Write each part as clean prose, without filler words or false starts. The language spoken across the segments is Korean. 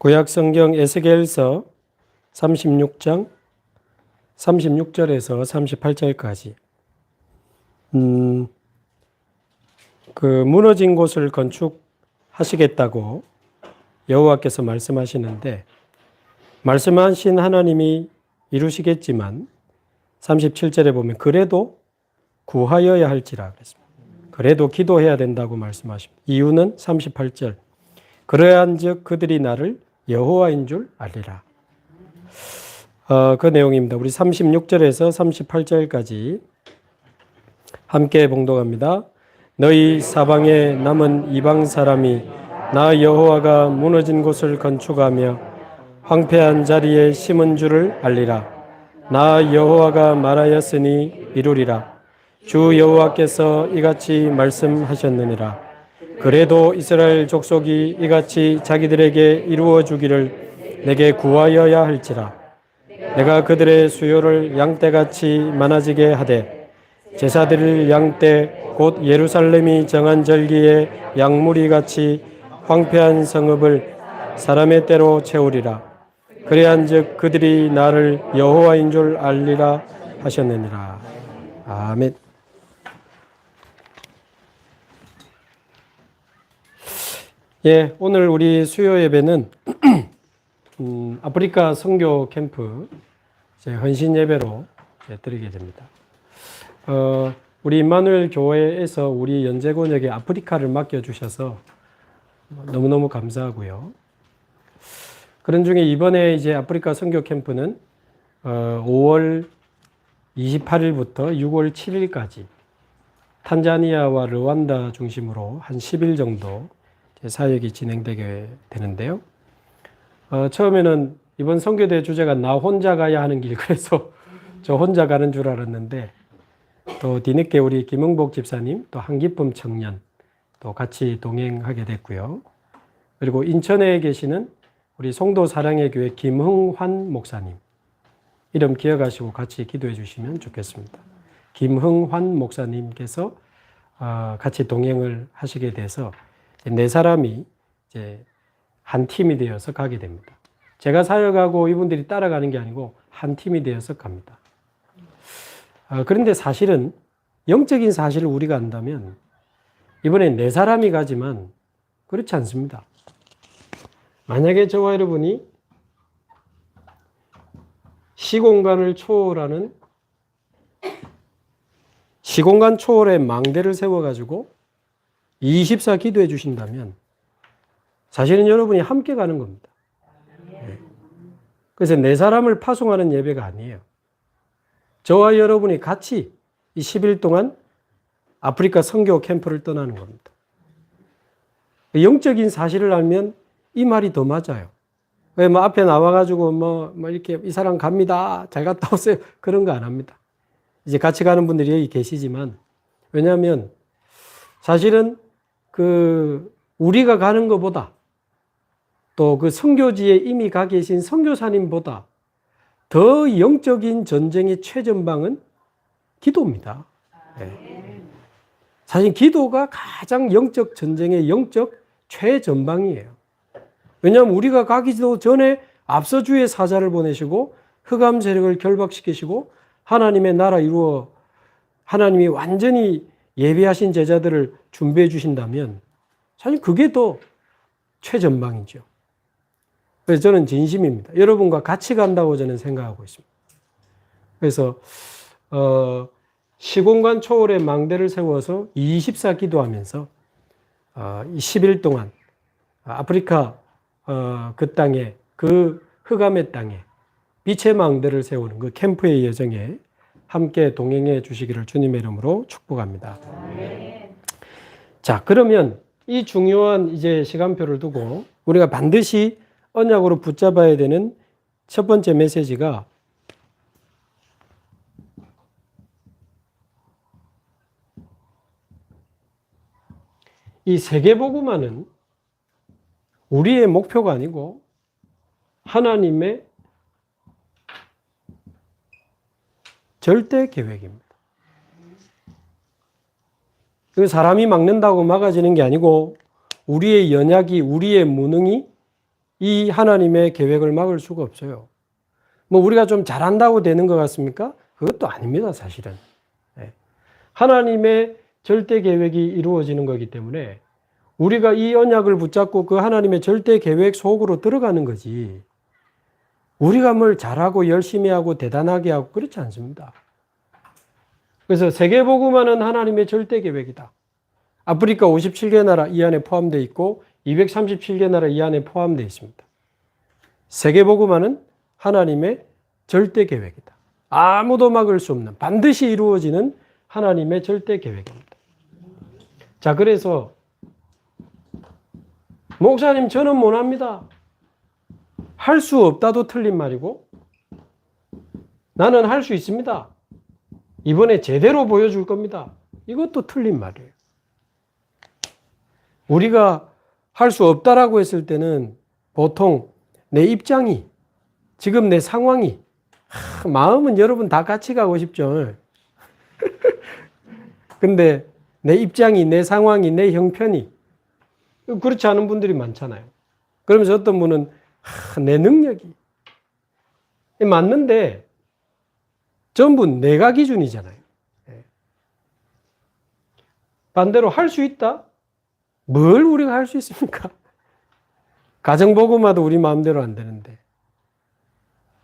구약 성경 에스겔서 36장 36절에서 38절까지 그 무너진 곳을 건축하시겠다고 여호와께서 말씀하시는데, 말씀하신 하나님이 이루시겠지만 37절에 보면 그래도 구하여야 할지라 그랬습니다. 그래도 기도해야 된다고 말씀하십니다. 이유는 38절, 그러한즉 그들이 나를 여호와인 줄 알리라. 그 내용입니다. 우리 36절에서 38절까지 함께 봉독합니다. 너희 사방에 남은 이방 사람이 나 여호와가 무너진 곳을 건축하며 황폐한 자리에 심은 줄을 알리라. 나 여호와가 말하였으니 이루리라. 주 여호와께서 이같이 말씀하셨느니라. 그래도 이스라엘 족속이 이같이 자기들에게 이루어 주기를 내게 구하여야 할지라. 내가 그들의 수요를 양떼같이 많아지게 하되 제사드릴 양떼 곧 예루살렘이 정한 절기에 양무리같이 황폐한 성읍을 사람의 때로 채우리라. 그래한즉 그들이 나를 여호와인 줄 알리라 하셨느니라. 아멘. 예, 오늘 우리 수요 예배는 아프리카 선교 캠프 헌신 예배로 드리게 됩니다. 우리 임마누엘 교회에서 우리 연재곤에게 아프리카를 맡겨주셔서 너무너무 감사하고요. 그런 중에 이번에 이제 아프리카 선교 캠프는 5월 28일부터 6월 7일까지 탄자니아와 르완다 중심으로 한 10일 정도 사역이 진행되게 되는데요. 처음에는 이번 선교대 주제가 나 혼자 가야 하는 길, 그래서 저 혼자 가는 줄 알았는데, 또 뒤늦게 우리 김흥복 집사님, 또 한기쁨 청년 또 같이 동행하게 됐고요. 그리고 인천에 계시는 우리 송도 사랑의 교회 김흥환 목사님, 이름 기억하시고 같이 기도해 주시면 좋겠습니다. 김흥환 목사님께서 같이 동행을 하시게 돼서 네 사람이 이제 한 팀이 되어서 가게 됩니다. 제가 사역하고 이분들이 따라가는 게 아니고 한 팀이 되어서 갑니다. 그런데 사실은 영적인 사실을 우리가 안다면 이번에 네 사람이 가지만 그렇지 않습니다. 만약에 저와 여러분이 시공간을 초월하는 시공간 초월의 망대를 세워가지고 24 기도해 주신다면 사실은 여러분이 함께 가는 겁니다. 그래서 네 사람을 파송하는 예배가 아니에요. 저와 여러분이 같이 이 10일 동안 아프리카 선교 캠프를 떠나는 겁니다. 영적인 사실을 알면 이 말이 더 맞아요. 왜 뭐 앞에 나와가지고 뭐 이렇게 이 사람 갑니다, 잘 갔다 오세요, 그런 거 안 합니다. 이제 같이 가는 분들이 여기 계시지만, 왜냐하면 사실은 우리가 가는 것보다 또 그 선교지에 이미 가 계신 선교사님보다 더 영적인 전쟁의 최전방은 기도입니다. 네. 사실 기도가 가장 영적 전쟁의 영적 최전방이에요. 왜냐하면 우리가 가기도 전에 앞서 주의 사자를 보내시고 흑암 세력을 결박시키시고 하나님의 나라 이루어 하나님이 완전히 예비하신 제자들을 준비해 주신다면 사실 그게 더 최전방이죠. 그래서 저는 진심입니다. 여러분과 같이 간다고 저는 생각하고 있습니다. 그래서 시공간 초월의 망대를 세워서 24 기도하면서 10일 동안 아프리카 그 땅에, 그 흑암의 땅에 빛의 망대를 세우는 그 캠프의 여정에 함께 동행해 주시기를 주님의 이름으로 축복합니다. 자, 그러면 이 중요한 이제 시간표를 두고 우리가 반드시 언약으로 붙잡아야 되는 첫 번째 메시지가 이 세계복음화는 우리의 목표가 아니고 하나님의 절대 계획입니다. 그 사람이 막는다고 막아지는 게 아니고 우리의 연약이, 우리의 무능이 이 하나님의 계획을 막을 수가 없어요. 뭐 우리가 좀 잘한다고 되는 것 같습니까? 그것도 아닙니다, 사실은. 하나님의 절대 계획이 이루어지는 거기 때문에 우리가 이 언약을 붙잡고 그 하나님의 절대 계획 속으로 들어가는 거지. 우리가 뭘 잘하고 열심히 하고 대단하게 하고 그렇지 않습니다. 그래서 세계복음화는 하나님의 절대 계획이다. 아프리카 57개 나라 이 안에 포함되어 있고 237개 나라 이 안에 포함되어 있습니다. 세계복음화는 하나님의 절대 계획이다. 아무도 막을 수 없는 반드시 이루어지는 하나님의 절대 계획입니다. 자, 그래서 목사님 저는 못합니다. 할 수 없다도 틀린 말이고 나는 할 수 있습니다. 이번에 제대로 보여줄 겁니다. 이것도 틀린 말이에요. 우리가 할 수 없다라고 했을 때는 보통 내 입장이 지금 내 상황이 마음은 여러분 다 같이 가고 싶죠. 근데 내 입장이 내 상황이 내 형편이 그렇지 않은 분들이 많잖아요. 그러면서 어떤 분은 내 능력이 맞는데 전부 내가 기준이잖아요. 반대로 할 수 있다? 뭘 우리가 할 수 있습니까? 가정복음화도 우리 마음대로 안 되는데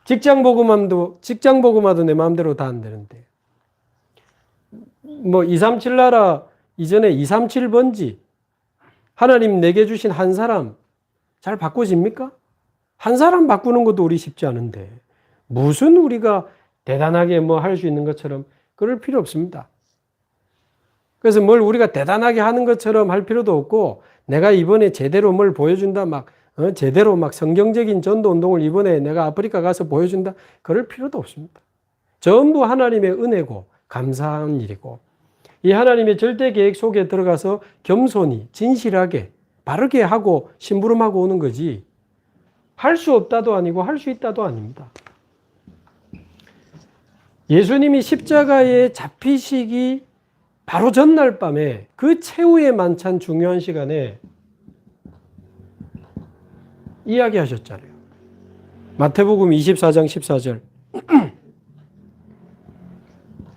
직장복음화도 내 마음대로 다 안 되는데 뭐 237 나라 이전에 237번지 하나님 내게 주신 한 사람 잘 바꿔집니까? 한 사람 바꾸는 것도 우리 쉽지 않은데 무슨 우리가 대단하게 뭐 할 수 있는 것처럼 그럴 필요 없습니다. 그래서 뭘 우리가 대단하게 하는 것처럼 할 필요도 없고 내가 이번에 제대로 뭘 보여준다 제대로 성경적인 전도 운동을 이번에 내가 아프리카 가서 보여준다 그럴 필요도 없습니다. 전부 하나님의 은혜고 감사한 일이고 이 하나님의 절대 계획 속에 들어가서 겸손히 진실하게 바르게 하고 심부름하고 오는 거지 할 수 없다도 아니고 할 수 있다도 아닙니다. 예수님이 십자가에 잡히시기 바로 전날 밤에 그 최후의 만찬 중요한 시간에 이야기하셨잖아요. 마태복음 24장 14절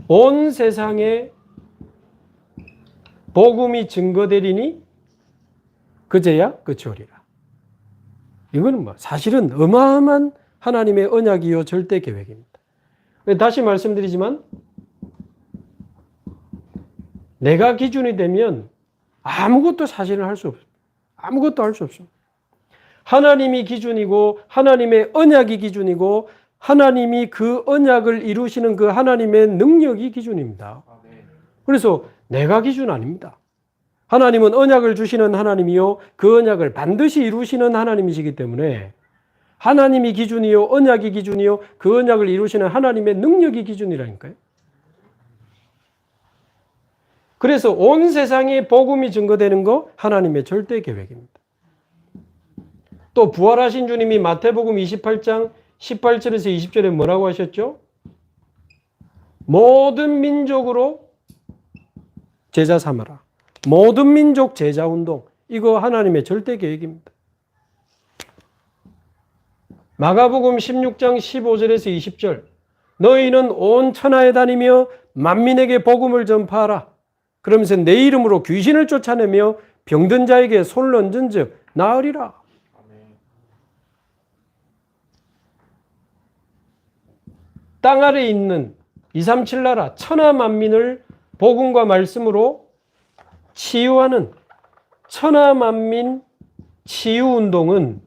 온 세상에 복음이 증거되리니 그제야 끝이 오리라. 이거는 사실은 어마어마한 하나님의 언약이요 절대 계획입니다. 다시 말씀드리지만 내가 기준이 되면 아무것도 사실은 할 수 없습니다. 아무것도 할 수 없습니다. 하나님이 기준이고 하나님의 언약이 기준이고 하나님이 그 언약을 이루시는 그 하나님의 능력이 기준입니다. 그래서 내가 기준 아닙니다. 하나님은 언약을 주시는 하나님이요 그 언약을 반드시 이루시는 하나님이시기 때문에 하나님이 기준이요 언약이 기준이요 그 언약을 이루시는 하나님의 능력이 기준이라니까요. 그래서 온 세상에 복음이 증거되는 거 하나님의 절대 계획입니다. 또 부활하신 주님이 마태복음 28장 18절에서 20절에 뭐라고 하셨죠? 모든 민족으로 제자 삼아라. 모든 민족 제자 운동. 이거 하나님의 절대 계획입니다. 마가복음 16장 15절에서 20절. 너희는 온 천하에 다니며 만민에게 복음을 전파하라. 그러면서 내 이름으로 귀신을 쫓아내며 병든 자에게 손을 얹은 즉 나으리라. 땅 아래에 있는 237 나라 천하 만민을 복음과 말씀으로 치유하는 천하 만민 치유운동은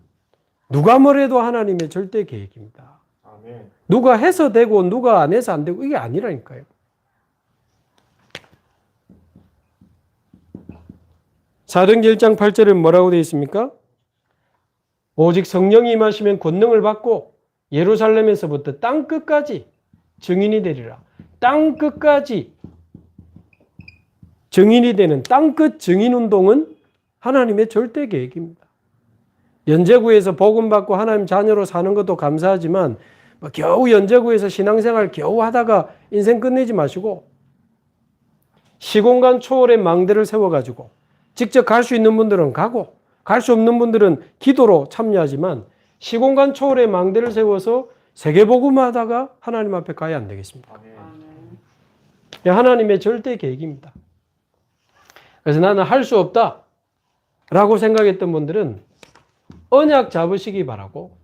누가 뭐래도 하나님의 절대 계획입니다. 아멘. 누가 해서 되고 누가 안 해서 안 되고 이게 아니라니까요. 사도행전 1장 8절에 뭐라고 되어 있습니까? 오직 성령이 임하시면 권능을 받고 예루살렘에서부터 땅 끝까지 증인이 되리라. 땅 끝까지 증인이 되는 땅끝 증인운동은 하나님의 절대 계획입니다. 연제구에서 복음받고 하나님 자녀로 사는 것도 감사하지만 겨우 연제구에서 신앙생활 겨우 하다가 인생 끝내지 마시고 시공간 초월의 망대를 세워가지고 직접 갈 수 있는 분들은 가고 갈 수 없는 분들은 기도로 참여하지만 시공간 초월의 망대를 세워서 세계복음하다가 하나님 앞에 가야 안 되겠습니까? 하나님의 절대 계획입니다. 그래서 나는 할 수 없다 라고 생각했던 분들은 언약 잡으시기 바라고,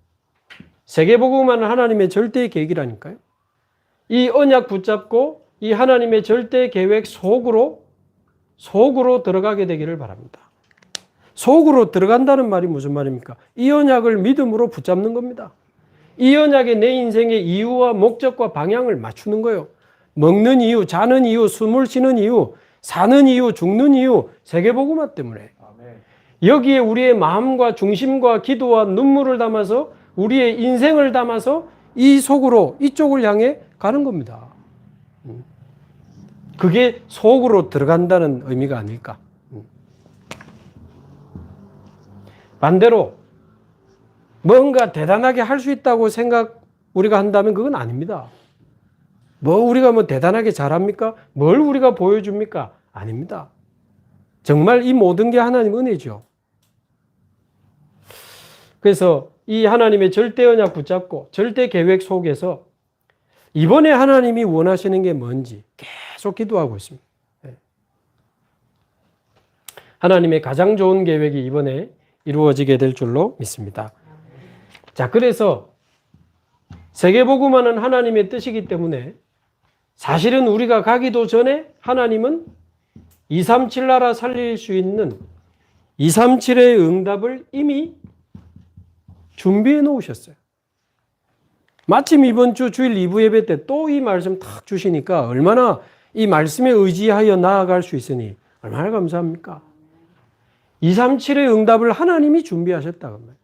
세계복음하는 하나님의 절대 계획이라니까요. 이 언약 붙잡고 이 하나님의 절대 계획 속으로 들어가게 되기를 바랍니다. 속으로 들어간다는 말이 무슨 말입니까? 이 언약을 믿음으로 붙잡는 겁니다. 이 언약에 내 인생의 이유와 목적과 방향을 맞추는 거예요. 먹는 이유, 자는 이유, 숨을 쉬는 이유, 사는 이유, 죽는 이유, 세계복음화 때문에. 여기에 우리의 마음과 중심과 기도와 눈물을 담아서 우리의 인생을 담아서 이 속으로, 이쪽을 향해 가는 겁니다. 그게 속으로 들어간다는 의미가 아닐까. 반대로 뭔가 대단하게 할 수 있다고 우리가 한다면 그건 아닙니다. 우리가 대단하게 잘합니까? 뭘 우리가 보여줍니까? 아닙니다. 정말 이 모든 게 하나님 은혜죠. 그래서 이 하나님의 절대 언약 붙잡고 절대 계획 속에서 이번에 하나님이 원하시는 게 뭔지 계속 기도하고 있습니다. 하나님의 가장 좋은 계획이 이번에 이루어지게 될 줄로 믿습니다. 자, 그래서 세계복음화는 하나님의 뜻이기 때문에 사실은 우리가 가기도 전에 하나님은 237 나라 살릴 수 있는 237의 응답을 이미 준비해 놓으셨어요. 마침 이번 주 주일 2부 예배 때 또 이 말씀 탁 주시니까 얼마나 이 말씀에 의지하여 나아갈 수 있으니 얼마나 감사합니까? 237의 응답을 하나님이 준비하셨다고 말이에요.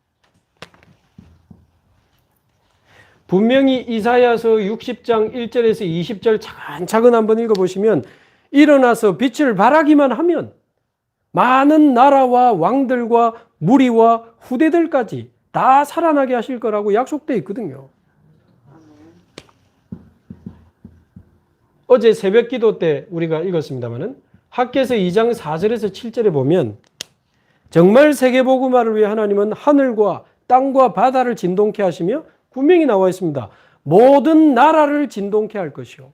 분명히 이사야서 60장 1절에서 20절 차근차근 한번 읽어보시면 일어나서 빛을 발하기만 하면 많은 나라와 왕들과 무리와 후대들까지 다 살아나게 하실 거라고 약속되어 있거든요. 어제 새벽 기도 때 우리가 읽었습니다만은 학개서 2장 4절에서 7절에 보면 정말 세계복음화를 위해 하나님은 하늘과 땅과 바다를 진동케 하시며 분명히 나와 있습니다. 모든 나라를 진동케 할 것이요.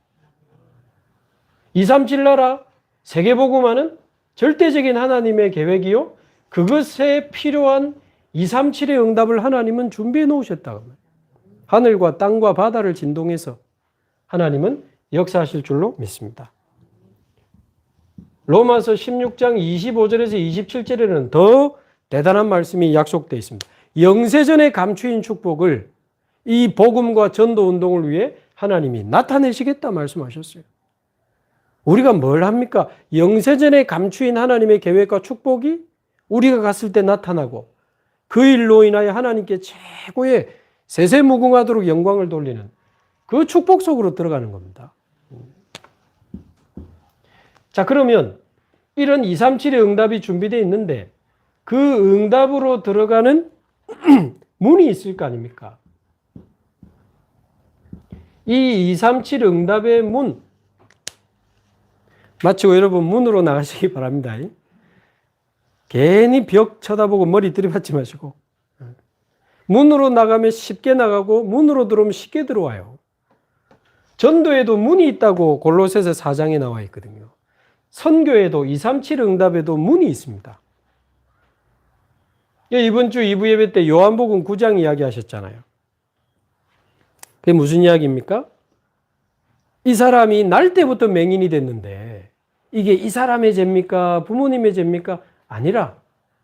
237 나라 세계복음화는 절대적인 하나님의 계획이요. 그것에 필요한 237의 응답을 하나님은 준비해 놓으셨다고. 하늘과 땅과 바다를 진동해서 하나님은 역사하실 줄로 믿습니다. 로마서 16장 25절에서 27절에는 더 대단한 말씀이 약속되어 있습니다. 영세전에 감추인 축복을 이 복음과 전도 운동을 위해 하나님이 나타내시겠다 말씀하셨어요. 우리가 뭘 합니까? 영세전에 감추인 하나님의 계획과 축복이 우리가 갔을 때 나타나고 그 일로 인하여 하나님께 최고의 세세무궁하도록 영광을 돌리는 그 축복 속으로 들어가는 겁니다. 자, 그러면 이런 237의 응답이 준비되어 있는데 그 응답으로 들어가는 문이 있을 거 아닙니까? 이 237 응답의 문 마치고 여러분 문으로 나가시기 바랍니다. 괜히 벽 쳐다보고 머리 들이받지 마시고 문으로 나가면 쉽게 나가고 문으로 들어오면 쉽게 들어와요. 전도에도 문이 있다고 골로새서 4장에 나와 있거든요. 선교에도 237 응답에도 문이 있습니다. 이번 주 2부 예배 때 요한복음 9장 이야기 하셨잖아요. 그게 무슨 이야기입니까? 이 사람이 날 때부터 맹인이 됐는데 이게 이 사람의 죄입니까? 부모님의 죄입니까? 아니라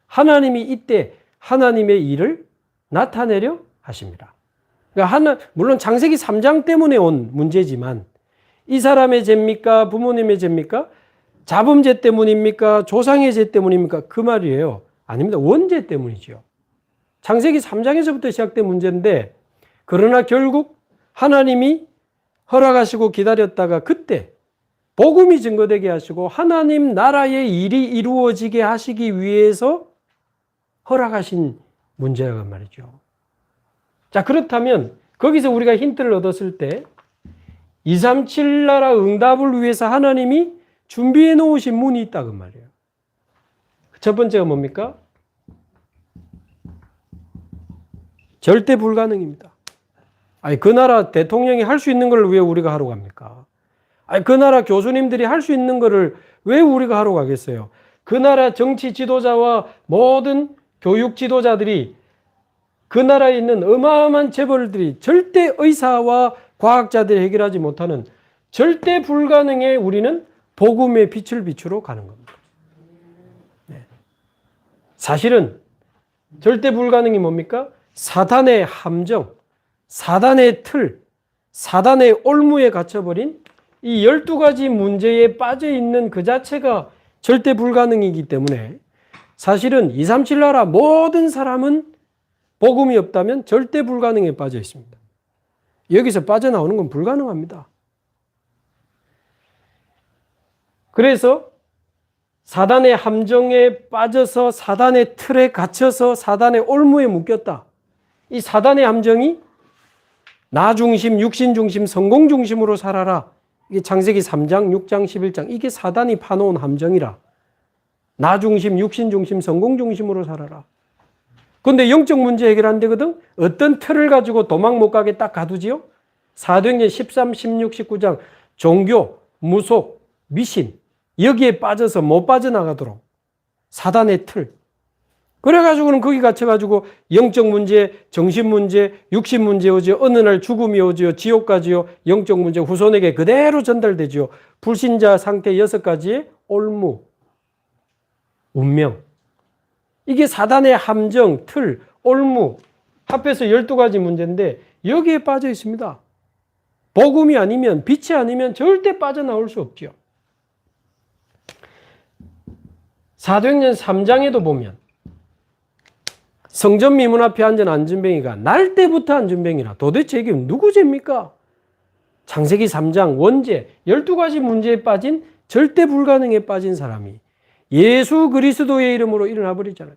하나님이 이때 하나님의 일을 나타내려 하십니다. 그러니까 물론 창세기 3장 때문에 온 문제지만 이 사람의 죄입니까? 부모님의 죄입니까? 자범죄 때문입니까? 조상의 죄 때문입니까? 그 말이에요. 아닙니다. 원죄 때문이죠. 창세기 3장에서부터 시작된 문제인데 그러나 결국 하나님이 허락하시고 기다렸다가 그때 복음이 증거되게 하시고 하나님 나라의 일이 이루어지게 하시기 위해서 허락하신 문제라고 말이죠. 자, 그렇다면 거기서 우리가 힌트를 얻었을 때 237 나라 응답을 위해서 하나님이 준비해 놓으신 문이 있다고 말이에요. 첫 번째가 뭡니까? 절대 불가능입니다. 아니, 그 나라 대통령이 할 수 있는 걸 왜 우리가 하러 갑니까? 아니, 그 나라 교수님들이 할 수 있는 거를 왜 우리가 하러 가겠어요? 그 나라 정치 지도자와 모든 교육 지도자들이 그 나라에 있는 어마어마한 재벌들이 절대 의사와 과학자들이 해결하지 못하는 절대 불가능에 우리는 복음의 빛을 비추러 가는 겁니다. 네. 사실은 절대 불가능이 뭡니까? 사단의 함정, 사단의 틀, 사단의 올무에 갇혀버린 이 12가지 문제에 빠져있는 그 자체가 절대 불가능이기 때문에 사실은 237 나라 모든 사람은 복음이 없다면 절대 불가능에 빠져 있습니다. 여기서 빠져나오는 건 불가능합니다. 그래서 사단의 함정에 빠져서 사단의 틀에 갇혀서 사단의 올무에 묶였다. 이 사단의 함정이 나 중심, 육신 중심, 성공 중심으로 살아라. 이게 창세기 3장, 6장, 11장. 이게 사단이 파놓은 함정이라. 나 중심, 육신 중심, 성공 중심으로 살아라. 그런데 영적 문제 해결 안 되거든? 어떤 틀을 가지고 도망 못 가게 딱 가두지요? 사도행전 13, 16, 19장. 종교, 무속, 미신. 여기에 빠져서 못 빠져나가도록. 사단의 틀. 그래가지고는 거기 갇혀가지고 영적 문제, 정신 문제, 육신 문제 오지요. 어느 날 죽음이 오지요. 지옥 가지요. 영적 문제 후손에게 그대로 전달되지요. 불신자 상태 6가지의 올무, 운명. 이게 사단의 함정, 틀, 올무 합해서 12가지 문제인데 여기에 빠져 있습니다. 복음이 아니면, 빛이 아니면 절대 빠져나올 수 없죠. 사도행전 3장에도 보면 성전 미문 앞에 앉은 안전뱅이가 날 때부터 안전뱅이라 도대체 이게 누구 죄입니까? 창세기 3장 원죄 12가지 문제에 빠진 절대 불가능에 빠진 사람이 예수 그리스도의 이름으로 일어나 버리잖아요.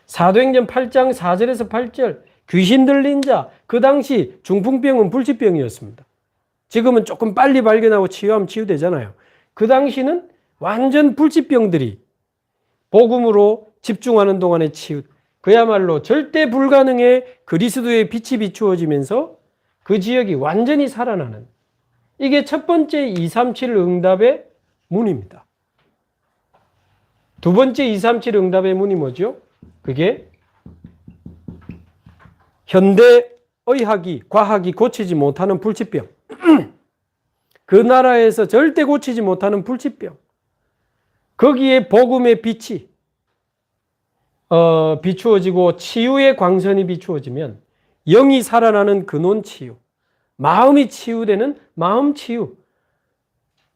사도행전 8장 4절에서 8절 귀신 들린 자, 그 당시 중풍병은 불치병이었습니다. 지금은 조금 빨리 발견하고 치유하면 치유되잖아요. 그 당시는 완전 불치병들이 복음으로 집중하는 동안에 치유, 그야말로 절대 불가능의 그리스도의 빛이 비추어지면서 그 지역이 완전히 살아나는, 이게 첫 번째 237 응답의 문입니다. 두 번째 237 응답의 문이 뭐죠? 그게 현대 의학이, 과학이 고치지 못하는 불치병. 그 나라에서 절대 고치지 못하는 불치병. 거기에 복음의 빛이 비추어지고 치유의 광선이 비추어지면 영이 살아나는 근원 치유, 마음이 치유되는 마음 치유,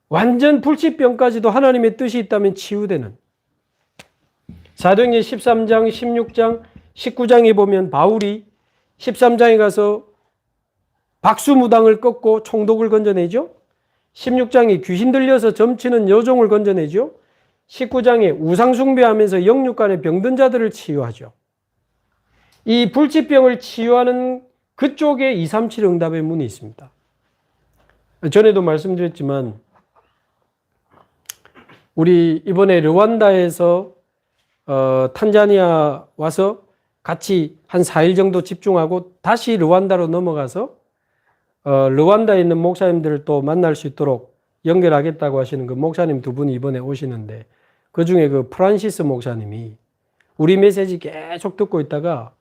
완전 불치병까지도 하나님의 뜻이 있다면 치유되는. 사도행전 13장, 16장, 19장에 보면 바울이 13장에 가서 박수무당을 꺾고 총독을 건져내죠. 16장에 귀신 들려서 점치는 여종을 건져내죠. 19장에 우상숭배하면서 영육간의 병든 자들을 치유하죠. 이 불치병을 치유하는 그쪽에 237 응답의 문이 있습니다. 전에도 말씀드렸지만 우리 이번에 르완다에서 탄자니아 와서 같이 한 4일 정도 집중하고 다시 르완다로 넘어가서 르완다에 있는 목사님들을 또 만날 수 있도록 연결하겠다고 하시는 그 목사님 두 분이 이번에 오시는데, 그 중에 그 프란시스 목사님이 우리 메시지 계속 듣고 있다가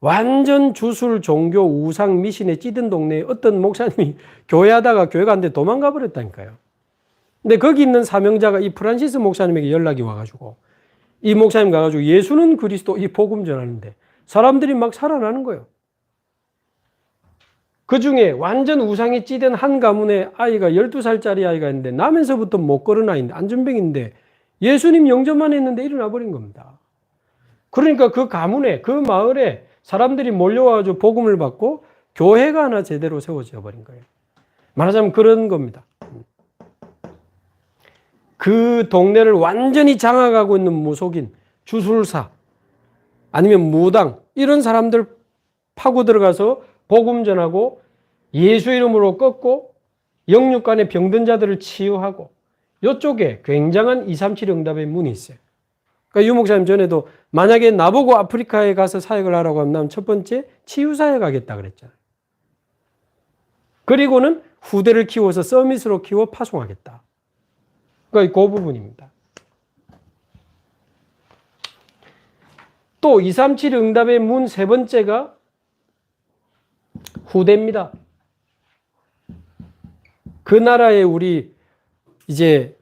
완전 주술 종교 우상 미신에 찌든 동네에 어떤 목사님이 교회하다가 교회가 안 돼 도망가 버렸다니까요. 근데 거기 있는 사명자가 이 프란시스 목사님에게 연락이 와가지고 이 목사님 가가지고 예수는 그리스도 이 복음 전하는데 사람들이 막 살아나는 거예요. 그 중에 완전 우상에 찌든 한 가문에 아이가 12살짜리 아이가 있는데 나면서부터 못 걸은 아이인데 안전병인데 예수님 영접만 했는데 일어나 버린 겁니다. 그러니까 그 가문에, 그 마을에 사람들이 몰려와가지고 복음을 받고 교회가 하나 제대로 세워져 버린 거예요. 말하자면 그런 겁니다. 그 동네를 완전히 장악하고 있는 무속인, 주술사, 아니면 무당, 이런 사람들 파고 들어가서 복음 전하고 예수 이름으로 꺾고 영육간의 병든 자들을 치유하고, 이쪽에 굉장한 237 응답의 문이 있어요. 그러니까 유 목사님 전에도 만약에 나보고 아프리카에 가서 사역을 하라고 하면 난 첫 번째 치유사역 하겠다 그랬잖아요. 그리고는 후대를 키워서 서밋으로 키워 파송하겠다. 그러니까 그 부분입니다. 또 237 응답의 문 세 번째가 후대입니다. 그 나라에 우리 이제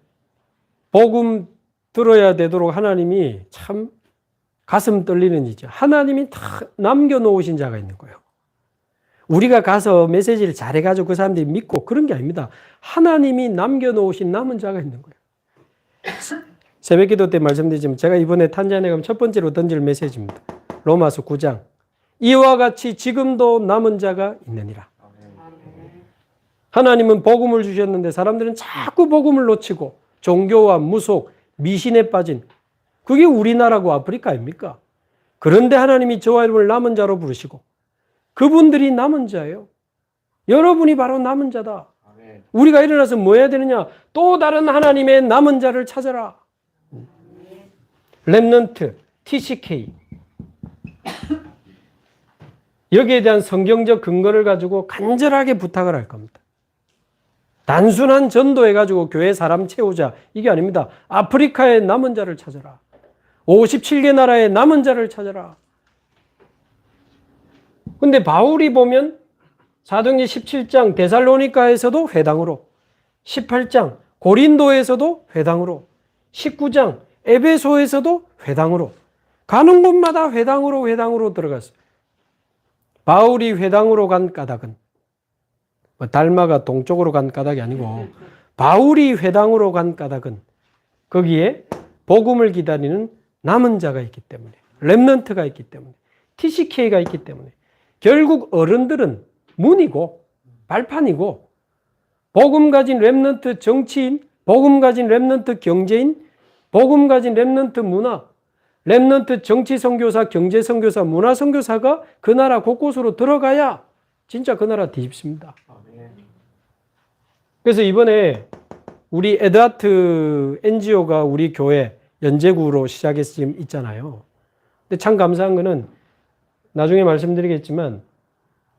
복음 들어야 되도록 하나님이 참 가슴 떨리는 일이죠. 하나님이 다 남겨놓으신 자가 있는 거예요. 우리가 가서 메시지를 잘해가지고 그 사람들이 믿고 그런 게 아닙니다. 하나님이 남겨놓으신 남은 자가 있는 거예요. 새벽 기도 때 말씀드리지만 제가 이번에 탄자니아에 가면 첫 번째로 던질 메시지입니다. 로마서 9장. 이와 같이 지금도 남은 자가 있느니라. 하나님은 복음을 주셨는데 사람들은 자꾸 복음을 놓치고 종교와 무속, 미신에 빠진 그게 우리나라고 아프리카입니까? 그런데 하나님이 저와 여러분을 남은 자로 부르시고 그분들이 남은 자예요. 여러분이 바로 남은 자다. 우리가 일어나서 뭐 해야 되느냐? 또 다른 하나님의 남은 자를 찾아라. 렘넌트, TCK. 여기에 대한 성경적 근거를 가지고 간절하게 부탁을 할 겁니다. 단순한 전도해가지고 교회 사람 채우자 이게 아닙니다. 아프리카의 남은 자를 찾아라. 57개 나라의 남은 자를 찾아라. 근데 바울이 보면 사도행전 17장 데살로니가에서도 회당으로, 18장 고린도에서도 회당으로, 19장 에베소에서도 회당으로, 가는 곳마다 회당으로 들어갔어요. 바울이 회당으로 간 까닭은 달마가 동쪽으로 간 까닭이 아니고 바울이 회당으로 간 까닭은 거기에 복음을 기다리는 남은 자가 있기 때문에, 렘넌트가 있기 때문에, TCK가 있기 때문에 결국 어른들은 문이고 발판이고 복음 가진 렘넌트 정치인, 복음 가진 렘넌트 경제인, 복음 가진 렘넌트 문화, 렘넌트 정치 선교사, 경제 선교사, 문화 선교사가 그 나라 곳곳으로 들어가야 진짜 그 나라 뒤집습니다. 그래서 이번에 우리 에드하트 NGO가 우리 교회 연제구로 시작해서 지금 있잖아요. 근데 참 감사한 거는 나중에 말씀드리겠지만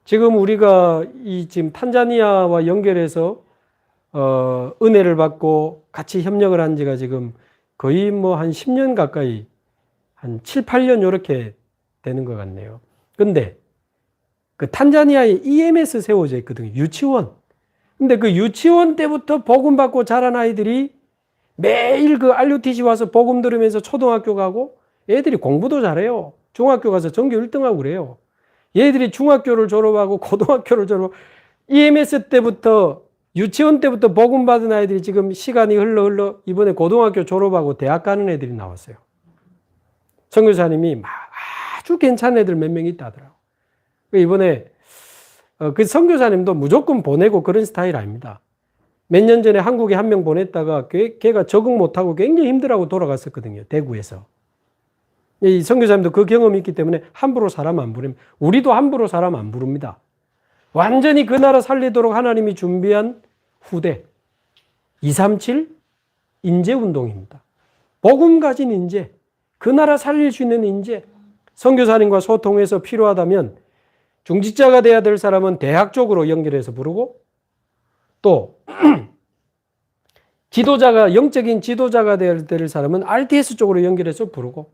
지금 우리가 이 지금 탄자니아와 연결해서 은혜를 받고 같이 협력을 한 지가 지금 거의 뭐 한 10년 가까이 한 7, 8년 이렇게 되는 것 같네요. 근데 그 탄자니아에 EMS 세워져 있거든요. 유치원. 근데 그 유치원 때부터 복음 받고 자란 아이들이 매일 그 RUTC 와서 복음 들으면서 초등학교 가고 애들이 공부도 잘해요. 중학교 가서 전교 1등하고 그래요. 얘들이 중학교를 졸업하고 고등학교를 졸업하고 EMS 때부터 유치원 때부터 복음 받은 아이들이 지금 시간이 흘러 이번에 고등학교 졸업하고 대학 가는 애들이 나왔어요. 선교사님이 아주 괜찮은 애들 몇 명 있다 하더라고요. 이번에 그 선교사님도 무조건 보내고 그런 스타일 아닙니다. 몇 년 전에 한국에 한 명 보냈다가 걔가 적응 못하고 굉장히 힘들어하고 돌아갔었거든요. 대구에서. 이 선교사님도 그 경험이 있기 때문에 함부로 사람 안 부릅니다. 우리도 함부로 사람 안 부릅니다. 완전히 그 나라 살리도록 하나님이 준비한 후대 237 인재운동입니다. 복음 가진 인재, 그 나라 살릴 수 있는 인재, 선교사님과 소통해서 필요하다면 중직자가 돼야 될 사람은 대학 쪽으로 연결해서 부르고 또 지도자가 영적인 지도자가 돼야 될 사람은 RTS 쪽으로 연결해서 부르고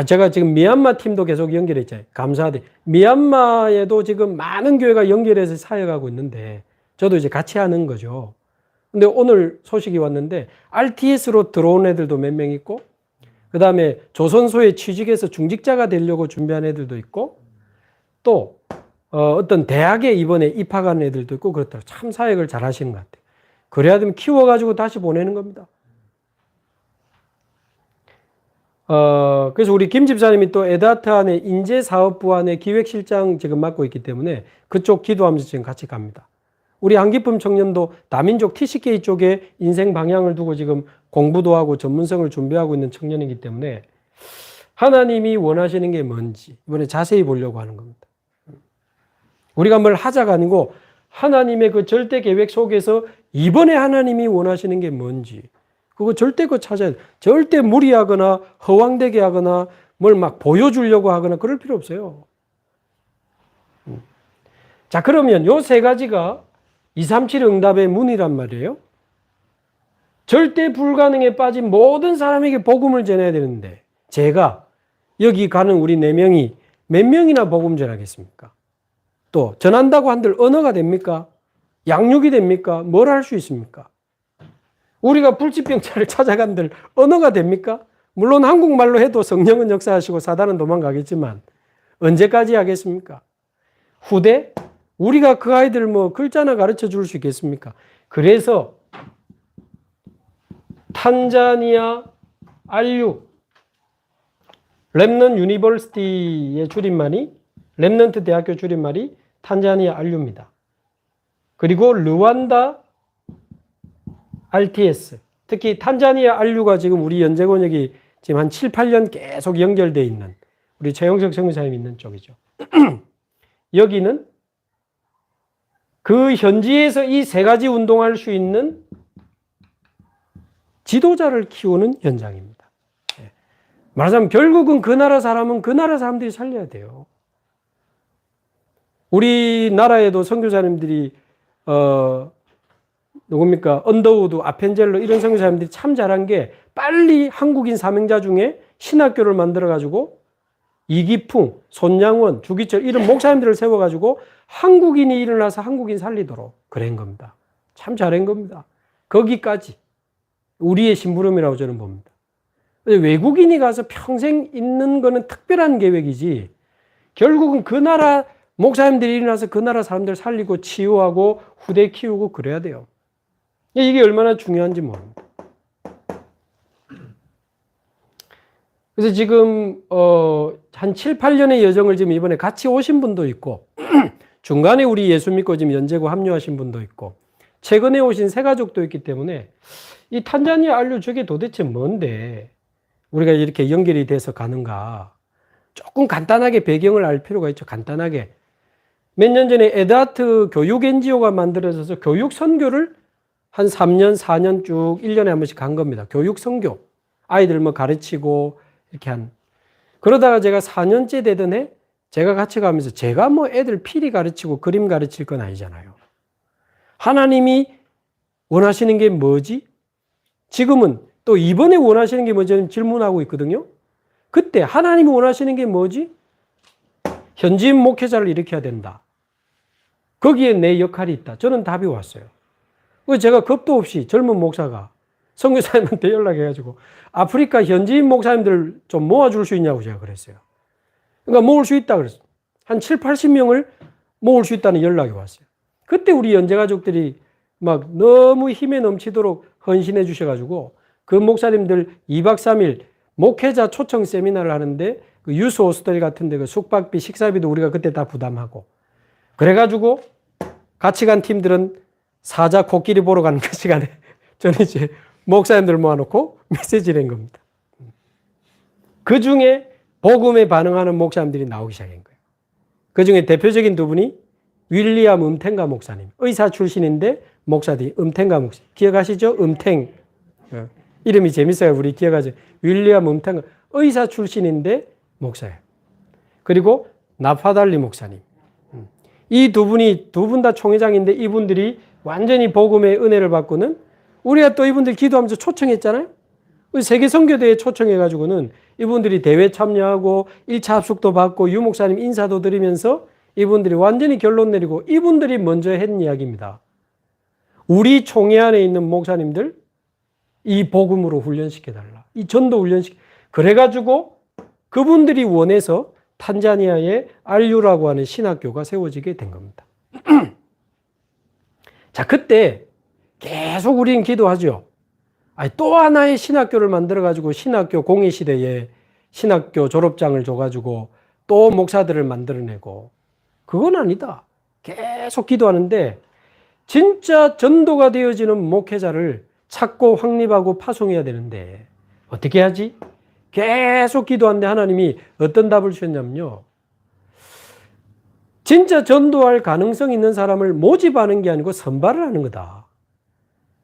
제가 지금 미얀마 팀도 계속 연결했잖아요. 감사하게. 미얀마에도 지금 많은 교회가 연결해서 사역하고 있는데 저도 이제 같이 하는 거죠. 근데 오늘 소식이 왔는데 RTS로 들어온 애들도 몇 명 있고 그 다음에 조선소에 취직해서 중직자가 되려고 준비한 애들도 있고 또 어떤 대학에 이번에 입학한 애들도 있고 그렇더라고요. 참 사역을 잘 하시는 것 같아요. 그래야 되면 키워가지고 다시 보내는 겁니다. 그래서 우리 김 집사님이 또 에다트 안에 인재사업부 안에 기획실장 지금 맡고 있기 때문에 그쪽 기도하면서 지금 같이 갑니다. 우리 한기쁨 청년도 다민족 TCK 쪽에 인생 방향을 두고 지금 공부도 하고 전문성을 준비하고 있는 청년이기 때문에 하나님이 원하시는 게 뭔지 이번에 자세히 보려고 하는 겁니다. 우리가 뭘 하자가 아니고 하나님의 그 절대 계획 속에서 이번에 하나님이 원하시는 게 뭔지 그거 절대 그거 찾아야 돼. 절대 무리하거나 허황되게 하거나 뭘 막 보여주려고 하거나 그럴 필요 없어요. 자, 그러면 요 세 가지가 237 응답의 문이란 말이에요. 절대 불가능에 빠진 모든 사람에게 복음을 전해야 되는데 제가 여기 가는 우리 4명이 몇 명이나 복음 전하겠습니까? 또 전한다고 한들 언어가 됩니까? 양육이 됩니까? 뭘 할 수 있습니까? 우리가 불치병자를 찾아간들 언어가 됩니까? 물론 한국말로 해도 성령은 역사하시고 사단은 도망가겠지만 언제까지 하겠습니까? 후대? 우리가 그 아이들 뭐 글자나 가르쳐 줄 수 있겠습니까? 그래서 탄자니아 RU 렘넌트 유니버시티의 줄임말이 렘넌트 대학교 줄임말이 탄자니아 RU입니다. 그리고 르완다 RTS 특히 탄자니아 RU가 지금 우리 연재권역이 지금 한 7, 8년 계속 연결되어 있는 우리 최영석 선교사님 있는 쪽이죠. 여기는 그 현지에서 이 세 가지 운동할 수 있는 지도자를 키우는 현장입니다. 말하자면 결국은 그 나라 사람은 그 나라 사람들이 살려야 돼요. 우리나라에도 선교사님들이 누굽니까? 언더우드, 아펜젤러 이런 선교사님들이 참 잘한 게 빨리 한국인 사명자 중에 신학교를 만들어가지고 이기풍, 손양원, 주기철 이런 목사님들을 세워가지고 한국인이 일어나서 한국인 살리도록 그런 겁니다. 참 잘한 겁니다. 거기까지 우리의 심부름이라고 저는 봅니다. 외국인이 가서 평생 있는 거는 특별한 계획이지 결국은 그 나라 목사님들이 일어나서 그 나라 사람들 살리고 치유하고 후대 키우고 그래야 돼요. 이게 얼마나 중요한지 모릅니다. 그래서 지금 한 7, 8년의 여정을 지금 이번에 같이 오신 분도 있고 중간에 우리 예수 믿고 지금 연재고 합류하신 분도 있고 최근에 오신 새 가족도 있기 때문에 이 탄자니아 RU 저게 도대체 뭔데 우리가 이렇게 연결이 돼서 가는가 조금 간단하게 배경을 알 필요가 있죠. 간단하게 몇 년 전에 에드하트 교육 NGO가 만들어져서 교육 선교를 한 3년, 4년 쭉 1년에 한 번씩 간 겁니다. 교육 선교. 아이들 뭐 가르치고 이렇게 한. 그러다가 제가 4년째 되던 해 제가 같이 가면서 제가 뭐 애들 필히 가르치고 그림 가르칠 건 아니잖아요. 하나님이 원하시는 게 뭐지? 지금은 또 이번에 원하시는 게 뭐지? 질문하고 있거든요. 그때 하나님이 원하시는 게 뭐지? 현지인 목회자를 일으켜야 된다. 거기에 내 역할이 있다. 저는 답이 왔어요. 그래서 제가 겁도 없이 젊은 목사가 선교사님한테 연락해가지고 아프리카 현지인 목사님들 좀 모아줄 수 있냐고 제가 그랬어요. 그러니까 모을 수 있다 그랬어요. 한 7, 80명을 모을 수 있다는 연락이 왔어요. 그때 우리 연재가족들이 막 너무 힘에 넘치도록 헌신해 주셔가지고 그 목사님들 2박 3일 목회자 초청 세미나를 하는데 그 유스 호스텔 같은데 그 숙박비, 식사비도 우리가 그때 다 부담하고 그래가지고 같이 간 팀들은 사자 코끼리 보러 가는 그 시간에 저는 이제 목사님들 모아놓고 메시지를 낸 겁니다. 그 중에 복음에 반응하는 목사님들이 나오기 시작한 거예요. 그 중에 대표적인 두 분이 윌리엄 음탱가 목사님, 의사 출신인데 목사들이 음탱가 목사 기억하시죠? 음탱 이름이 재밌어요. 우리 기억하죠? 윌리엄 음탱가 의사 출신인데 목사예요. 그리고 나파달리 목사님. 이 두 분이 두 분 다 총회장인데 이분들이 완전히 복음의 은혜를 받고는 우리가 또 이분들 기도하면서 초청했잖아요. 세계 선교대회 초청해가지고는 이분들이 대회 참여하고 1차 합숙도 받고 유 목사님 인사도 드리면서 이분들이 완전히 결론 내리고 이분들이 먼저 했던 이야기입니다. 우리 총회 안에 있는 목사님들 이 복음으로 훈련시켜달라. 이 전도 훈련시켜. 그래가지고 그분들이 원해서 탄자니아의 RU라고 하는 신학교가 세워지게 된 겁니다. 자, 그때 계속 우리는 기도하죠. 아니, 또 하나의 신학교를 만들어가지고 신학교 공의시대에 신학교 졸업장을 줘가지고 또 목사들을 만들어내고 그건 아니다. 계속 기도하는데 진짜 전도가 되어지는 목회자를 찾고 확립하고 파송해야 되는데 어떻게 하지? 계속 기도하는데 하나님이 어떤 답을 주셨냐면요. 진짜 전도할 가능성 있는 사람을 모집하는 게 아니고 선발을 하는 거다.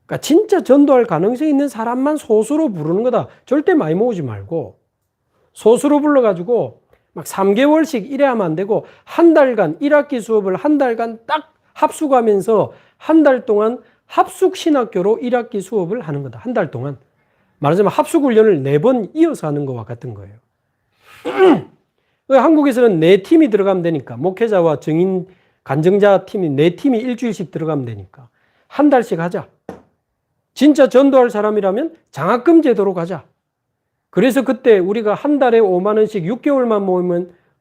그러니까 진짜 전도할 가능성이 있는 사람만 소수로 부르는 거다. 절대 많이 모으지 말고 소수로 불러가지고 막 3개월씩 이래 하면 안 되고 한 달간 1학기 수업을 한 달간 딱 합숙하면서 한 달 동안 합숙 신학교로 1학기 수업을 하는 거다. 한 달 동안. 말하자면 합숙 훈련을 4번 이어서 하는 것과 같은 거예요. 한국에서는 4팀이 들어가면 되니까 목회자와 증인 간증자 팀이 4팀이 일주일씩 들어가면 되니까 한 달씩 하자. 진짜 전도할 사람이라면 장학금 제도로 가자. 그래서 그때 우리가 한 달에 5만 원씩 6개월만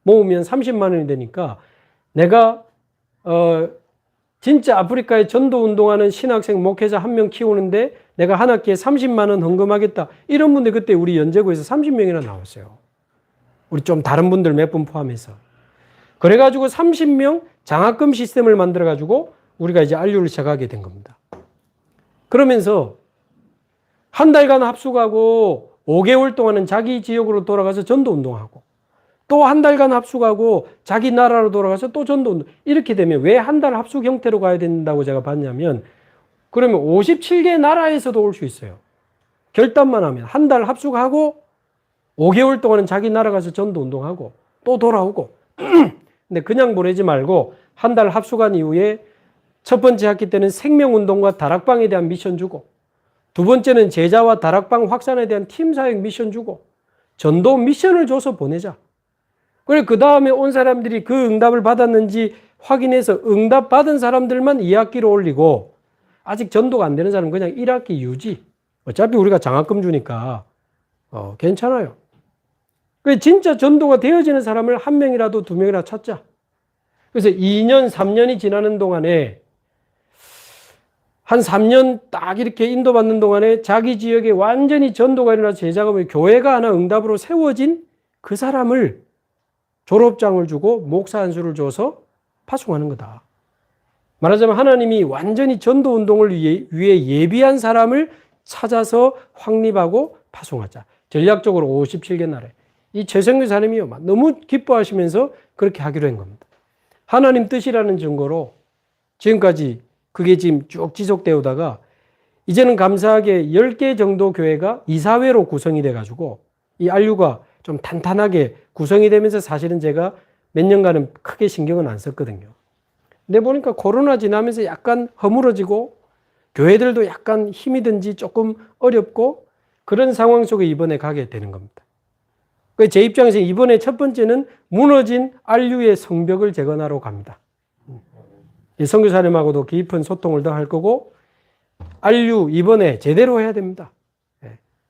모으면 30만 원이 되니까 내가 진짜 아프리카에 전도 운동하는 신학생 목회자 한 명 키우는데 내가 한 학기에 30만 원 헌금하겠다. 이런 분들 그때 우리 연제구에서 30명이나 나왔어요. 우리 좀 다른 분들 몇 분 포함해서. 그래가지고 30명 장학금 시스템을 만들어가지고 우리가 이제 안류를 시작하게 된 겁니다. 그러면서 한 달간 합숙하고 5개월 동안은 자기 지역으로 돌아가서 전도 운동하고 또 한 달간 합숙하고 자기 나라로 돌아가서 또 전도 운동. 이렇게 되면 왜 한 달 합숙 형태로 가야 된다고 제가 봤냐면 그러면 57개 나라에서도 올 수 있어요. 결단만 하면 한 달 합숙하고 5개월 동안은 자기 나라 가서 전도 운동하고 또 돌아오고. 근데 그냥 보내지 말고 한 달 합숙한 이후에 첫 번째 학기 때는 생명운동과 다락방에 대한 미션 주고 두 번째는 제자와 다락방 확산에 대한 팀 사역 미션 주고 전도 미션을 줘서 보내자. 그래 그 다음에 온 사람들이 그 응답을 받았는지 확인해서 응답 받은 사람들만 2학기로 올리고 아직 전도가 안 되는 사람은 그냥 1학기 유지. 어차피 우리가 장학금 주니까 괜찮아요. 그래서 진짜 전도가 되어지는 사람을 한 명이라도 두 명이라도 찾자. 그래서 2년, 3년이 지나는 동안에 한 3년 딱 이렇게 인도받는 동안에 자기 지역에 완전히 전도가 일어나서 제자가 교회가 하나 응답으로 세워진 그 사람을 졸업장을 주고 목사 한 수를 줘서 파송하는 거다. 말하자면 하나님이 완전히 전도 운동을 위해 예비한 사람을 찾아서 확립하고 파송하자. 전략적으로 57개 나라에. 이 최성규 사님이요. 너무 기뻐하시면서 그렇게 하기로 한 겁니다. 하나님 뜻이라는 증거로 지금까지 그게 지금 쭉 지속되어 오다가 이제는 감사하게 10개 정도 교회가 이사회로 구성이 돼가지고 이 안류가 좀 탄탄하게 구성이 되면서 사실은 제가 몇 년간은 크게 신경은 안 썼거든요. 근데 보니까 코로나 지나면서 약간 허물어지고 교회들도 약간 힘이 든지 조금 어렵고 그런 상황 속에 이번에 가게 되는 겁니다. 제 입장에서 이번에 첫 번째는 무너진 안류의 성벽을 재건하러 갑니다. 선교사님하고도 깊은 소통을 더 할 거고 안류 이번에 제대로 해야 됩니다.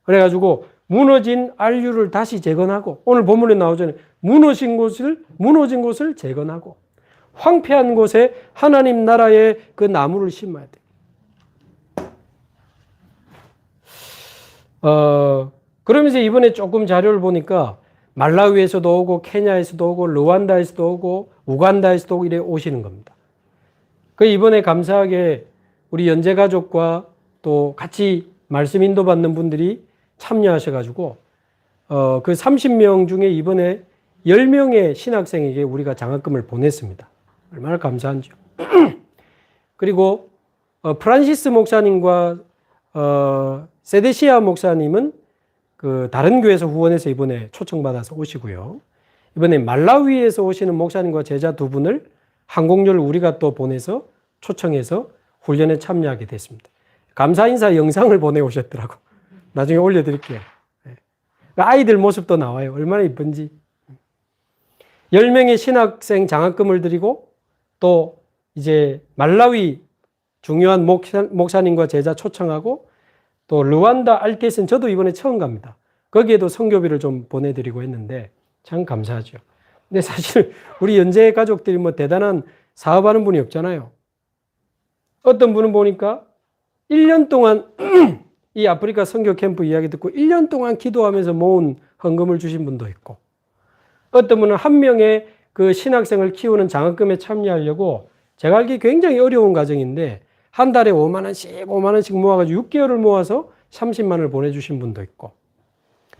그래가지고 무너진 안류를 다시 재건하고 오늘 본문에 나오잖아요. 무너진 곳을 재건하고 황폐한 곳에 하나님 나라의 그 나무를 심어야 돼요. 그러면서 이번에 조금 자료를 보니까 말라위에서도 오고 케냐에서도 오고 르완다에서도 오고 우간다에서도 오고 이래 오시는 겁니다. 그 이번에 감사하게 우리 연제가족과 또 같이 말씀 인도받는 분들이 참여하셔가지고 그 30명 중에 이번에 10명의 신학생에게 우리가 장학금을 보냈습니다. 얼마나 감사한지요. 그리고 프란시스 목사님과 세데시아 목사님은 그 다른 교회에서 후원해서 이번에 초청받아서 오시고요. 이번에 말라위에서 오시는 목사님과 제자 두 분을 항공료를 우리가 또 보내서 초청해서 훈련에 참여하게 됐습니다. 감사 인사 영상을 보내오셨더라고. 나중에 올려드릴게요. 아이들 모습도 나와요. 얼마나 이쁜지. 10명의 신학생 장학금을 드리고 또 이제 말라위 중요한 목사님과 제자 초청하고 또 르완다 알켓은 저도 이번에 처음 갑니다. 거기에도 선교비를 좀 보내드리고 했는데 참 감사하죠. 근데 사실 우리 연재 가족들이 뭐 대단한 사업하는 분이 없잖아요. 어떤 분은 보니까 1년 동안 이 아프리카 선교 캠프 이야기 듣고 1년 동안 기도하면서 모은 헌금을 주신 분도 있고 어떤 분은 한 명의 그 신학생을 키우는 장학금에 참여하려고 제가 알기에 굉장히 어려운 과정인데 한 달에 5만 원씩 모아가지고 6개월을 모아서 30만 원을 보내주신 분도 있고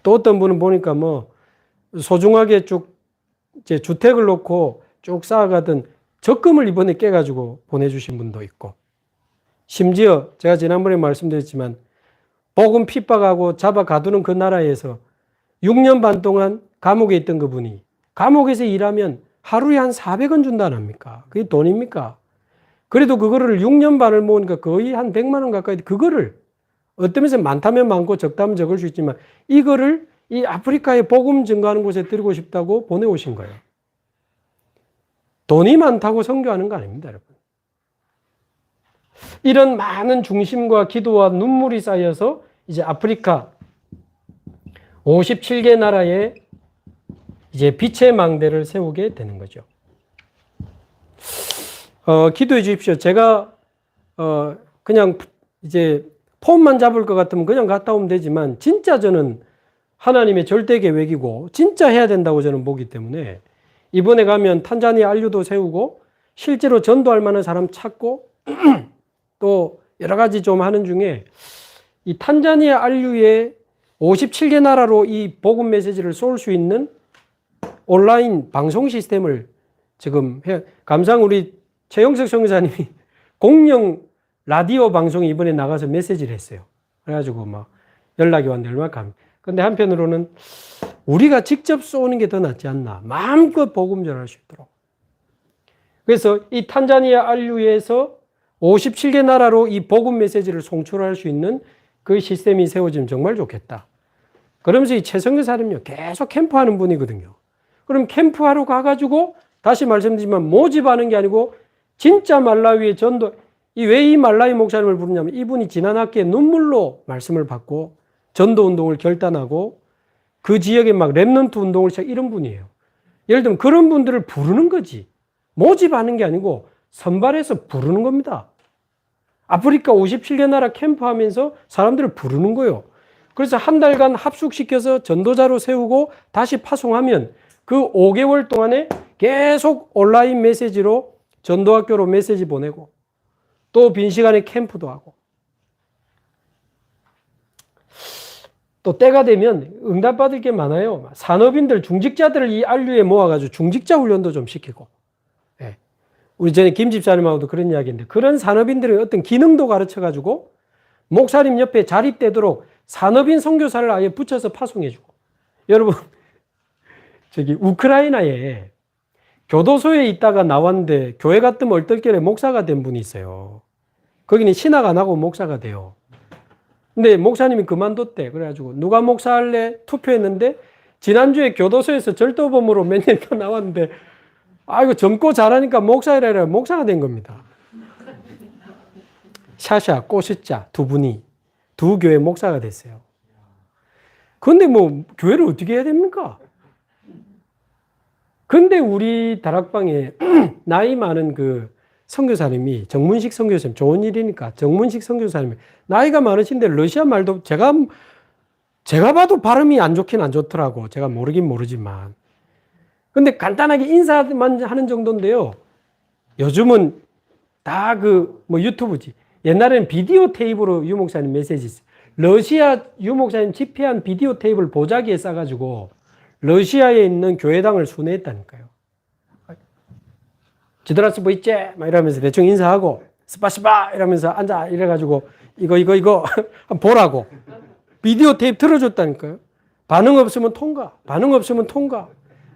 또 어떤 분은 보니까 뭐 소중하게 쭉 이제 주택을 놓고 쭉 쌓아가던 적금을 이번에 깨가지고 보내주신 분도 있고 심지어 제가 지난번에 말씀드렸지만 복음 핍박하고 잡아 가두는 그 나라에서 6년 반 동안 감옥에 있던 그분이 감옥에서 일하면 하루에 한 400원 준다 안 합니까? 그게 돈입니까? 그래도 그거를 6년 반을 모으니까 거의 한 100만 원 가까이 그거를 어떤 면에서 많다면 많고 적다면 적을 수 있지만 이거를 이 아프리카에 복음 증거하는 곳에 드리고 싶다고 보내오신 거예요. 돈이 많다고 선교하는 거 아닙니다, 여러분. 이런 많은 중심과 기도와 눈물이 쌓여서 이제 아프리카 57개 나라에 이제 빛의 망대를 세우게 되는 거죠. 기도해 주십시오. 제가 그냥 이제 폼만 잡을 것 같으면 그냥 갔다 오면 되지만 진짜 저는 하나님의 절대 계획이고 진짜 해야 된다고 저는 보기 때문에 이번에 가면 탄자니아 알류도 세우고 실제로 전도할 만한 사람 찾고 또 여러 가지 좀 하는 중에 이 탄자니아 알류의 57개 나라로 이 복음 메시지를 쏠 수 있는 온라인 방송 시스템을 지금 감사한 우리 최영석 선교사님이 공영 라디오 방송에 이번에 나가서 메시지를 했어요. 그래가지고 막 연락이 왔는데 얼마나 감. 근데 한편으로는 우리가 직접 쏘는 게 더 낫지 않나. 마음껏 복음 전할 수 있도록. 그래서 이 탄자니아 알류에서 57개 나라로 이 복음 메시지를 송출할 수 있는 그 시스템이 세워지면 정말 좋겠다. 그러면서 이 최성규 사람이요. 계속 캠프하는 분이거든요. 그럼 캠프하러 가가지고 다시 말씀드리지만 모집하는 게 아니고 진짜 말라위의 전도, 왜 이 말라위 목사님을 부르냐면 이분이 지난 학기에 눈물로 말씀을 받고 전도 운동을 결단하고 그 지역에 막 랩넌트 운동을 시작 이런 분이에요. 예를 들면 그런 분들을 부르는 거지. 모집하는 게 아니고 선발해서 부르는 겁니다. 아프리카 57개 나라 캠프하면서 사람들을 부르는 거예요. 그래서 한 달간 합숙시켜서 전도자로 세우고 다시 파송하면 그 5개월 동안에 계속 온라인 메시지로 전도학교로 메시지 보내고 또 빈 시간에 캠프도 하고 또 때가 되면 응답받을 게 많아요. 산업인들, 중직자들을 이 안류에 모아가지고 중직자 훈련도 좀 시키고. 예. 우리 전에 김 집사님하고도 그런 이야기인데 그런 산업인들의 어떤 기능도 가르쳐가지고 목사님 옆에 자립되도록 산업인 선교사를 아예 붙여서 파송해주고. 여러분, 저기 우크라이나에 교도소에 있다가 나왔는데 교회 갔더니 얼떨결에 목사가 된 분이 있어요. 거기는 신학 안 하고 목사가 돼요. 근데 목사님이 그만뒀대. 그래가지고 누가 목사할래 투표했는데 지난주에 교도소에서 절도범으로 몇 년 더 나왔는데 아이고 젊고 잘하니까 목사이라 목사가 된 겁니다. 샤샤, 꼬시자 두 분이 두 교회 목사가 됐어요. 근데 뭐 교회를 어떻게 해야 됩니까? 근데 우리 다락방에 나이 많은 그 선교사님이 정문식 선교사님 좋은 일이니까 정문식 선교사님이 나이가 많으신데 러시아 말도 제가 봐도 발음이 안 좋긴 안 좋더라고. 제가 모르긴 모르지만. 근데 간단하게 인사만 하는 정도인데요. 요즘은 다 뭐 유튜브지. 옛날에는 비디오 테이프로 유 목사님 메시지 있어요. 러시아 유 목사님 집회한 비디오 테이프를 보자기에 싸가지고 러시아에 있는 교회당을 순회했다니까요. 지드라스 뭐 있지? 막 이러면서 대충 인사하고 스파시바 이러면서 앉아 이래가지고 이거 한번 보라고 비디오 테이프 틀어줬다니까요. 반응 없으면 통과, 반응 없으면 통과.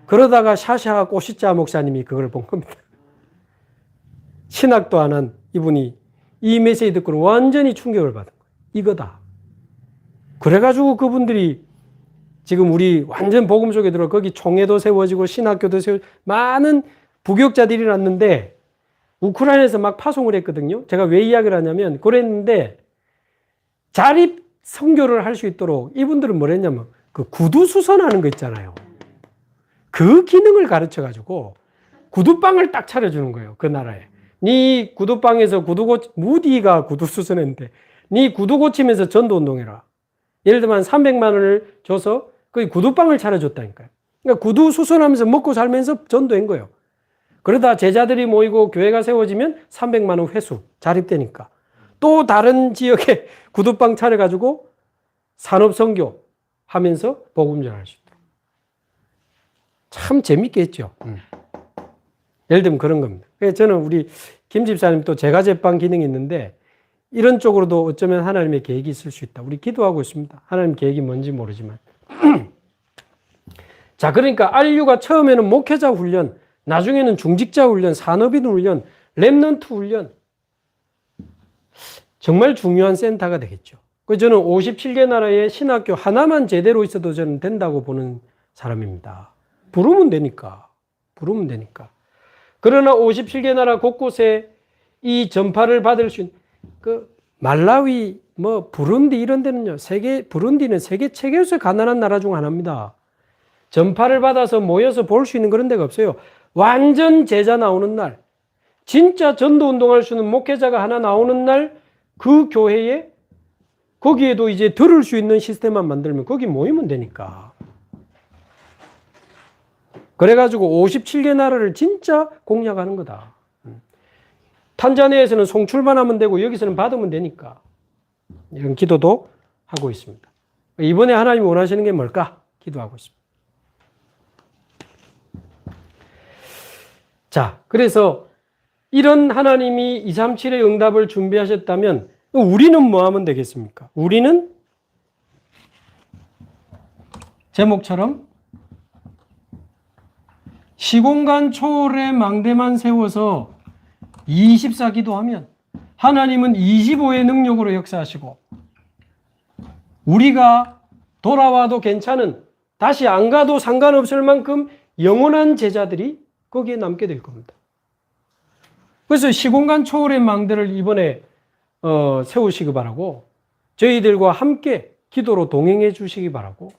그러다가 샤샤 꼬시자 목사님이 그걸 본 겁니다. 신학도 안 한 이분이 이 메시지 듣고는 완전히 충격을 받은 거예요. 이거다. 그래가지고 그분들이 지금 우리 완전 복음 속에 들어 거기 총회도 세워지고 신학교도 세워지고 많은 부교육자들이 났는데 우크라이나에서 막 파송을 했거든요. 제가 왜 이야기를 하냐면 그랬는데 자립 선교를 할 수 있도록 이분들은 뭘 했냐면 그 구두 수선하는 거 있잖아요. 그 기능을 가르쳐가지고 구두방을 딱 차려주는 거예요. 그 나라에. 네 구두방에서 무디가 구두 수선했는데 네 구두 고치면서 전도 운동해라. 예를 들면 300만 원을 줘서 그 구두방을 차려줬다니까요. 그러니까 구두 수선하면서 먹고 살면서 전도한 거예요. 그러다 제자들이 모이고 교회가 세워지면 300만 원 회수 자립되니까 또 다른 지역에 구두방 차려가지고 산업선교 하면서 복음 전할 수 있도록. 참 재밌게 했죠. 예를 들면 그런 겁니다. 그래서 저는 우리 김 집사님 또 제과제빵 기능이 있는데 이런 쪽으로도 어쩌면 하나님의 계획이 있을 수 있다. 우리 기도하고 있습니다. 하나님 계획이 뭔지 모르지만. 자, 그러니까 RU가 처음에는 목회자 훈련, 나중에는 중직자 훈련, 산업인 훈련, 렘넌트 훈련. 정말 중요한 센터가 되겠죠. 그래서 저는 57개 나라의 신학교 하나만 제대로 있어도 저는 된다고 보는 사람입니다. 부르면 되니까. 부르면 되니까. 그러나 57개 나라 곳곳에 이 전파를 받을 수 있는, 말라위, 부룬디 이런 데는요, 부룬디는 세계 최고에서 가난한 나라 중 하나입니다. 전파를 받아서 모여서 볼 수 있는 그런 데가 없어요. 완전 제자 나오는 날, 진짜 전도 운동할 수 있는 목회자가 하나 나오는 날, 그 교회에, 거기에도 이제 들을 수 있는 시스템만 만들면 거기 모이면 되니까. 그래가지고 57개 나라를 진짜 공략하는 거다. 탄자니아에서는 송출만 하면 되고 여기서는 받으면 되니까. 이런 기도도 하고 있습니다. 이번에 하나님이 원하시는 게 뭘까? 기도하고 있습니다. 자, 그래서 이런 하나님이 237의 응답을 준비하셨다면 우리는 뭐 하면 되겠습니까? 우리는 제목처럼 시공간 초월의 망대만 세워서 24 기도하면 하나님은 25의 능력으로 역사하시고 우리가 돌아와도 괜찮은, 다시 안 가도 상관없을 만큼 영원한 제자들이 거기에 남게 될 겁니다. 그래서 시공간 초월의 망대를 이번에 세우시기 바라고, 저희들과 함께 기도로 동행해 주시기 바라고,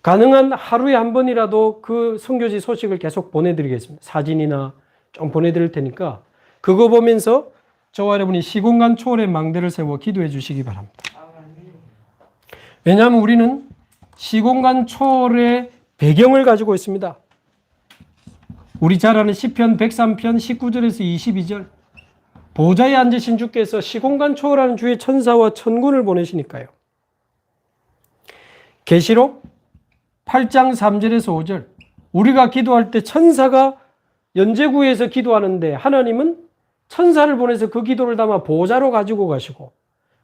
가능한 하루에 한 번이라도 그 선교지 소식을 계속 보내드리겠습니다. 사진이나 좀 보내드릴 테니까 그거 보면서 저와 여러분이 시공간 초월의 망대를 세워 기도해 주시기 바랍니다. 왜냐하면 우리는 시공간 초월의 배경을 가지고 있습니다. 우리 잘 아는 시편 103편 19절에서 22절, 보좌에 앉으신 주께서 시공간 초월하는 주의 천사와 천군을 보내시니까요. 계시록 8장 3절에서 5절, 우리가 기도할 때 천사가 연제구에서 기도하는데 하나님은 천사를 보내서 그 기도를 담아 보좌로 가지고 가시고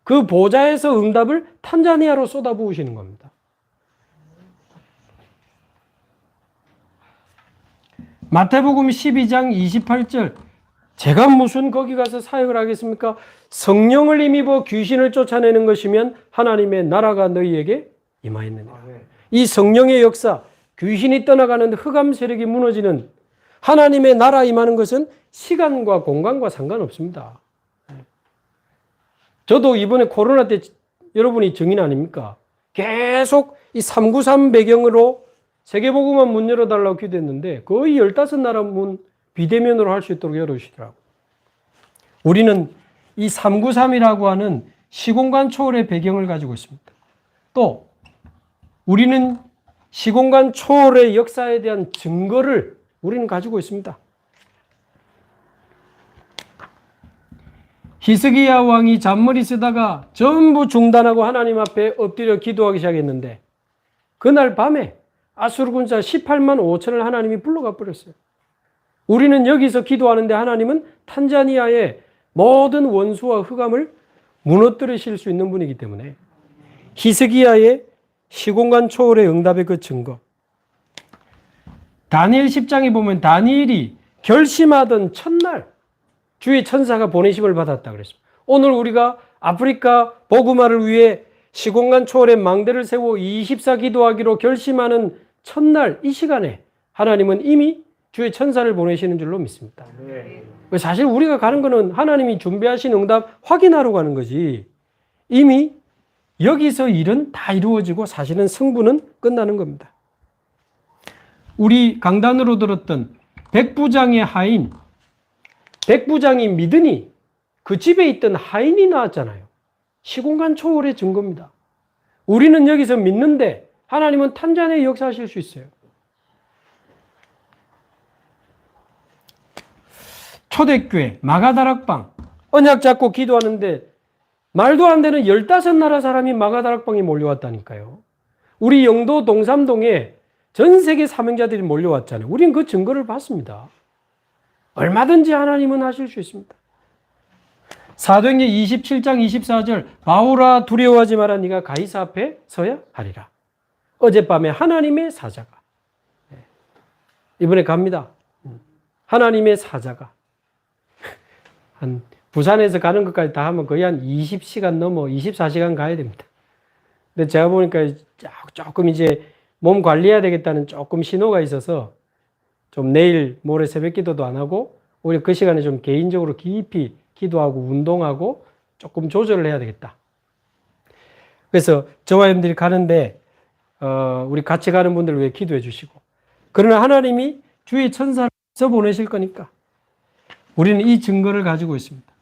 그 보좌에서 응답을 탄자니아로 쏟아부으시는 겁니다. 마태복음 12장 28절, 제가 무슨 거기 가서 사역을 하겠습니까? 성령을 힘입어 귀신을 쫓아내는 것이면 하나님의 나라가 너희에게 임하였느니라. 이 성령의 역사, 귀신이 떠나가는 흑암 세력이 무너지는 하나님의 나라 임하는 것은 시간과 공간과 상관없습니다. 저도 이번에 코로나 때 여러분이 증인 아닙니까? 계속 이 393 배경으로 세계복음만 문 열어달라고 기도했는데 거의 15나라 문 비대면으로 할 수 있도록 열어주시더라고요. 우리는 이 393이라고 하는 시공간 초월의 배경을 가지고 있습니다. 또 우리는 시공간 초월의 역사에 대한 증거를 우리는 가지고 있습니다. 히스기야 왕이 잔머리 쓰다가 전부 중단하고 하나님 앞에 엎드려 기도하기 시작했는데 그날 밤에 아수르 군사 18만 5천을 하나님이 불러가 버렸어요. 우리는 여기서 기도하는데 하나님은 탄자니아의 모든 원수와 흑암을 무너뜨리실 수 있는 분이기 때문에 히스기야의 시공간 초월의 응답의 그 증거, 다니엘 10장에 보면 다니엘이 결심하던 첫날 주의 천사가 보내심을 받았다 그랬습니다. 오늘 우리가 아프리카 복음화를 위해 시공간 초월의 망대를 세워 24 기도하기로 결심하는 첫날 이 시간에 하나님은 이미 주의 천사를 보내시는 줄로 믿습니다. 사실 우리가 가는 거는 하나님이 준비하신 응답 확인하러 가는 거지, 이미 여기서 일은 다 이루어지고 사실은 승부는 끝나는 겁니다. 우리 강단으로 들었던 백부장의 하인, 백부장이 믿으니 그 집에 있던 하인이 나왔잖아요. 시공간 초월의 증거입니다. 우리는 여기서 믿는데 하나님은 탄자니아에 역사하실 수 있어요. 초대교회 마가다락방 언약 잡고 기도하는데 말도 안 되는 15나라 사람이 마가다락방에 몰려왔다니까요. 우리 영도 동삼동에 전 세계 사명자들이 몰려왔잖아요. 우린 그 증거를 봤습니다. 얼마든지 하나님은 하실 수 있습니다. 사도행전 27장 24절 바울아 두려워하지 마라 네가 가이사 앞에 서야 하리라. 어젯밤에 하나님의 사자가 이번에 갑니다. 하나님의 사자가 한 부산에서 가는 것까지 다 하면 거의 한 20시간 넘어 24시간 가야 됩니다. 근데 제가 보니까 조금 이제 몸 관리해야 되겠다는 조금 신호가 있어서 좀 내일 모레 새벽 기도도 안 하고 오히려 그 시간에 좀 개인적으로 깊이 기도하고 운동하고 조금 조절을 해야 되겠다. 그래서 저와 여러분들이 가는데 우리 같이 가는 분들을 위해 기도해 주시고, 그러나 하나님이 주의 천사를 보내실 거니까 우리는 이 증거를 가지고 있습니다.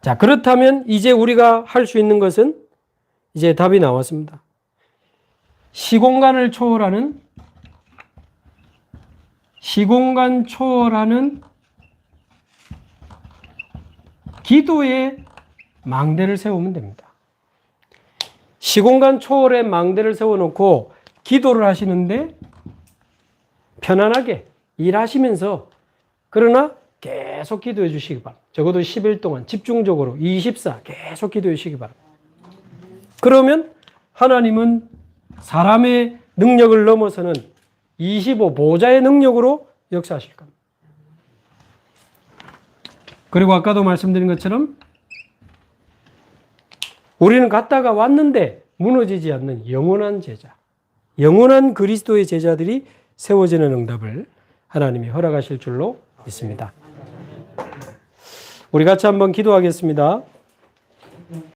자, 그렇다면 이제 우리가 할 수 있는 것은 이제 답이 나왔습니다. 시공간 초월하는 기도의 망대를 세우면 됩니다. 시공간 초월의 망대를 세워놓고 기도를 하시는데 편안하게 일하시면서 그러나 계속 기도해 주시기 바랍니다. 적어도 10일 동안 집중적으로 24 계속 기도해 주시기 바랍니다. 그러면 하나님은 사람의 능력을 넘어서는 25 보좌의 능력으로 역사하실 겁니다. 그리고 아까도 말씀드린 것처럼 우리는 갔다가 왔는데 무너지지 않는 영원한 제자, 영원한 그리스도의 제자들이 세워지는 응답을 하나님이 허락하실 줄로 믿습니다. 우리 같이 한번 기도하겠습니다.